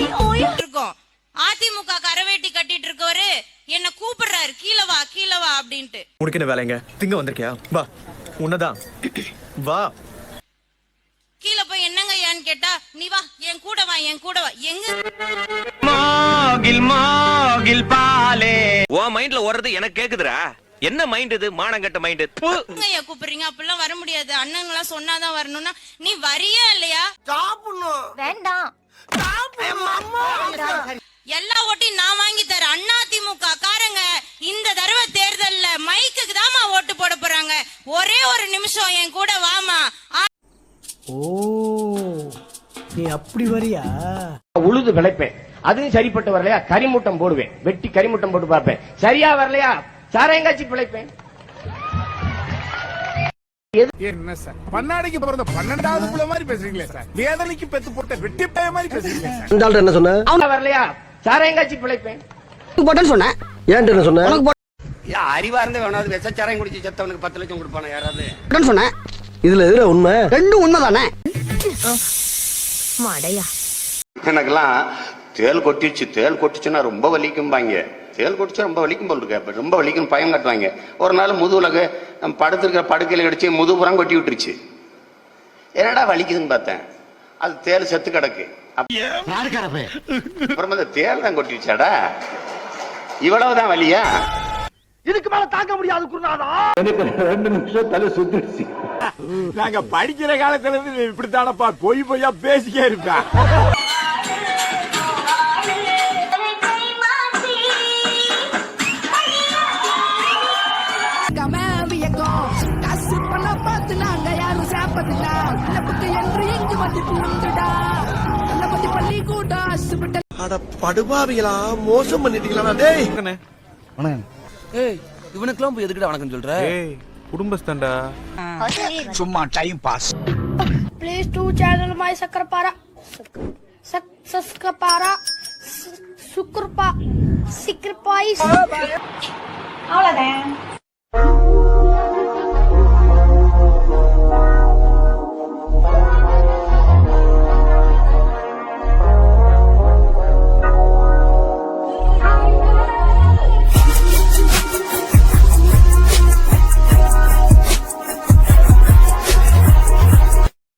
இருக்கும். அதிமுக கரவேட்டி கட்டிட்டு இருக்கவரு என்ன கூப்பிடுறாரு, கீழே வா கீழே வா அப்படின்ட்டு. உனக்கு என்ன வேலைங்க? திங்க வந்திருக்கியா? வா, உன்னதான் வா. கீழே போய் என்னங்க ஏன்னு கேட்டா, நீ வா என் கூட வா என் கூட வா. எங்க மாகில் பாலே உன் மைண்ட்ல ஓடுறது எனக்கு கேக்குதுடா. என்ன மைண்ட் இது? மானங்கட்ட மைண்ட். ஐயா கூப்பிடுறீங்க, அப்பெல்லாம் வர முடியாது. அண்ணங்களா சொன்னாதான் வரணும்னா நீ வரியா இல்லையா? வேண்டாம். எல்லா ஓட்டையும் நான் வாங்கி தரேன். அதிமுக காரங்க இந்த தடவை தேர்தல்ல மைக்குக்கு தாமா ஓட்டு போட போறாங்க. ஒரே ஒரு நிமிஷம் என் கூட வாமா. ஓ, நீ அப்படி வரியா? உழுது விளைப்பேன், அதுவும் சரிப்பட்டு வரலையா கரிமூட்டம் போடுவேன், வெட்டி கரிமூட்டம் போட்டு பார்ப்பேன். சரியா வரலையா சாரையங்காட்சி பிழைப்பேன். என்ன சார் பன்னாடிக்கு பிறந்த 12வது புள்ள மாதிரி பேசுறீங்களே சார். வேதனைக்கு பெத்து போட்ட வெட்டி பைய மாதிரி பேசுறீங்க சார். என்ன சொன்ன? வரலையா சாரையங்காட்சி பிழைப்பேன் போட்டேன்னு சொன்னேன். ஏன்ட்டு என்ன சொன்ன? அறிவா இருந்தே வேணாது விஷச்சாரம் குடிச்சு செத்தவனுக்கு 10 லட்சம் கொடுப்பான யாராவது சொன்னேன். இதுல எதுல உண்மை? ரெண்டும் உண்மைதானே? மடையா எனக்கெல்லாம் தேல் கொட்டிச்சு, தேல் கொட்டிச்சுன்னா ரொம்ப வலிக்கும்பாங்க. தேல் கொட்டிச்சா ரொம்ப வலிக்கும் போல் இருக்கு, ரொம்ப வலிக்கும் பயம் காட்டுவாங்க. ஒரு நாள் முதுகுலக நம்ம படுத்திருக்கிற படுக்கையில கடிச்சு முதுகுப்புறம் கொட்டி விட்டுருச்சு. என்னடா வலிக்குதுன்னு பார்த்தேன், அது தேல் செத்து கிடக்கு. அப்புறமா அந்த தேல் தான் கொட்டிடுச்சாடா, இவ்வளவுதான் வலியா? இதுக்கு மேல தாங்க முடியாது குருநாதா. எனக்கு 2 நிமிஷம் தலை சுத்திடுச்சு. நாங்க படிக்கிற காலத்துல இருந்து இப்படித்தானப்பா பொய் பொய்யா பேசிக்கே இருப்பேன். படுபாவிகளா மோசம் பண்ணிட்டீங்களா? டேய் இவனுக்குலாம் போய் எதுக்குடா வணக்கம் சொல்ற? குடும்பஸ்தான்டா, சும்மா time pass. Please to channel my சக்கரபாரா சக்கரபாரா சுக்கர்பா சிக்கர்பாய். அவ்வளவுதான்.